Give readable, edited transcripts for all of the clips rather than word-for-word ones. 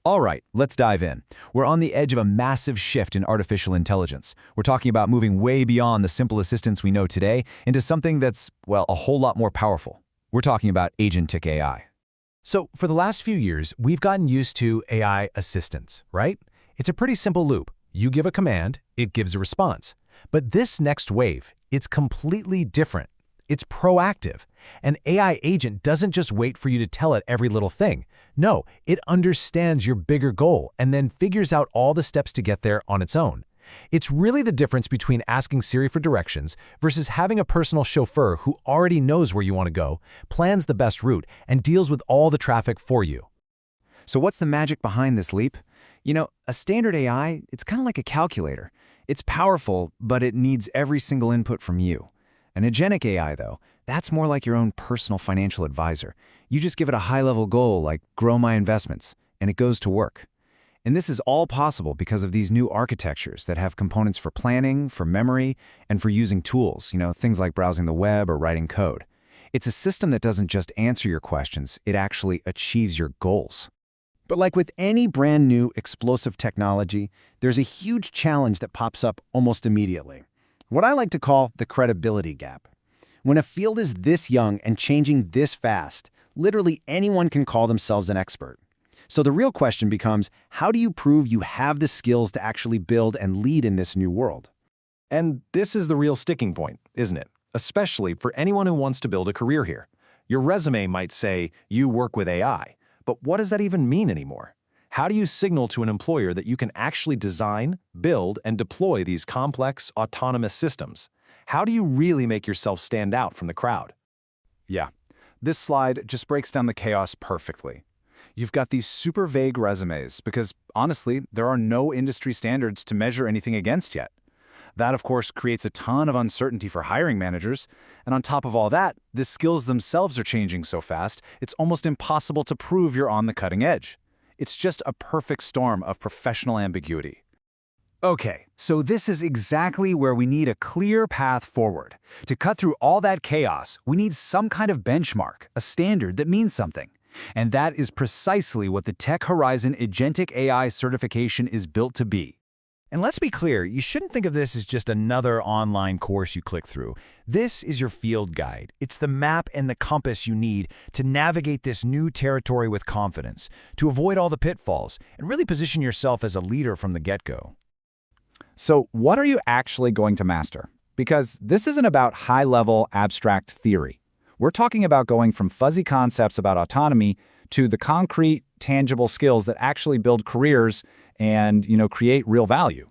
All right, let's dive in. We're on the edge of a massive shift in artificial intelligence. We're talking about moving way beyond the simple assistants we know today into something that's, well, a whole lot more powerful. We're talking about Agentic AI. So, for the last few years, we've gotten used to AI assistants, right? It's a pretty simple loop. You give a command, it gives a response. But this next wave, it's completely different. It's proactive. An AI agent doesn't just wait for you to tell it every little thing. No, it understands your bigger goal and then figures out all the steps to get there on its own. It's really the difference between asking Siri for directions versus having a personal chauffeur who already knows where you want to go, plans the best route, and deals with all the traffic for you. So what's the magic behind this leap? You know, a standard AI, it's kind of like a calculator. It's powerful, but it needs every single input from you. An agentic AI, though, that's more like your own personal financial advisor. You just give it a high-level goal like grow my investments, and it goes to work. And this is all possible because of these new architectures that have components for planning, for memory, and for using tools, things like browsing the web or writing code. It's a system that doesn't just answer your questions, it actually achieves your goals. But like with any brand new explosive technology, there's a huge challenge that pops up almost immediately. What I like to call the credibility gap. When a field is this young and changing this fast, literally anyone can call themselves an expert. So the real question becomes, how do you prove you have the skills to actually build and lead in this new world? And this is the real sticking point, isn't it? Especially for anyone who wants to build a career here. Your resume might say you work with AI, but what does that even mean anymore? How do you signal to an employer that you can actually design, build, and deploy these complex, autonomous systems? How do you really make yourself stand out from the crowd? Yeah, this slide just breaks down the chaos perfectly. You've got these super vague resumes because, honestly, there are no industry standards to measure anything against yet. That, of course, creates a ton of uncertainty for hiring managers. And on top of all that, the skills themselves are changing so fast, it's almost impossible to prove you're on the cutting edge. It's just a perfect storm of professional ambiguity. Okay, so this is exactly where we need a clear path forward. To cut through all that chaos, we need some kind of benchmark, a standard that means something. And that is precisely what the Tech Horizon Agentic AI certification is built to be. And let's be clear, you shouldn't think of this as just another online course you click through. This is your field guide. It's the map and the compass you need to navigate this new territory with confidence, to avoid all the pitfalls, and really position yourself as a leader from the get-go. So what are you actually going to master? Because this isn't about high-level abstract theory. We're talking about going from fuzzy concepts about autonomy to the concrete, tangible skills that actually build careers and, create real value.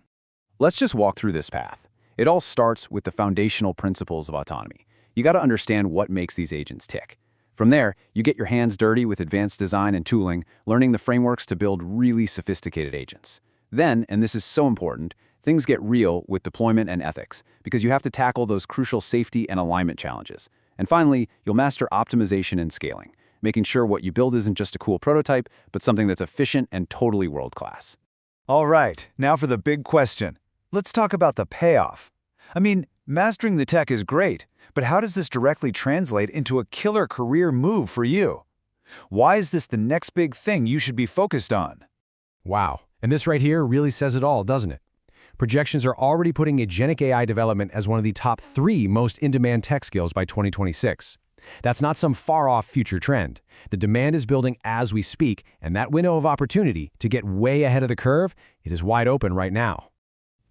Let's just walk through this path. It all starts with the foundational principles of autonomy. You got to understand what makes these agents tick. From there, you get your hands dirty with advanced design and tooling, learning the frameworks to build really sophisticated agents. Then, and this is so important, things get real with deployment and ethics, because you have to tackle those crucial safety and alignment challenges. And finally, you'll master optimization and scaling, making sure what you build isn't just a cool prototype, but something that's efficient and totally world-class. All right, now for the big question. Let's talk about the payoff. I mean, mastering the tech is great, but how does this directly translate into a killer career move for you? Why is this the next big thing you should be focused on? Wow, and this right here really says it all, doesn't it? Projections are already putting agentic AI development as one of the top 3 most in-demand tech skills by 2026. That's not some far-off future trend. The demand is building as we speak, and that window of opportunity to get way ahead of the curve, it is wide open right now.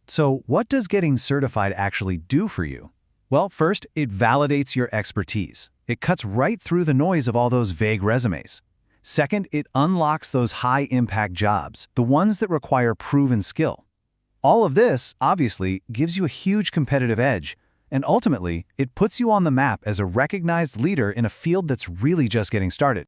So what does getting certified actually do for you? Well, first, it validates your expertise. It cuts right through the noise of all those vague resumes. Second, it unlocks those high-impact jobs, the ones that require proven skill. All of this, obviously, gives you a huge competitive edge, and ultimately, it puts you on the map as a recognized leader in a field that's really just getting started.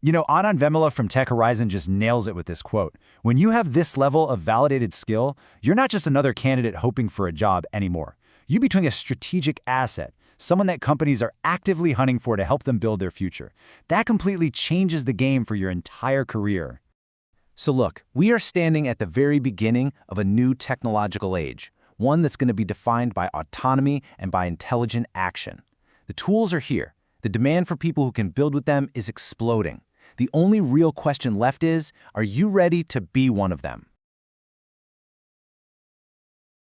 Anand Vemula from Tech Horizon just nails it with this quote. When you have this level of validated skill, you're not just another candidate hoping for a job anymore. You become a strategic asset, someone that companies are actively hunting for to help them build their future. That completely changes the game for your entire career. So look, we are standing at the very beginning of a new technological age, one that's going to be defined by autonomy and by intelligent action. The tools are here. The demand for people who can build with them is exploding. The only real question left is, are you ready to be one of them?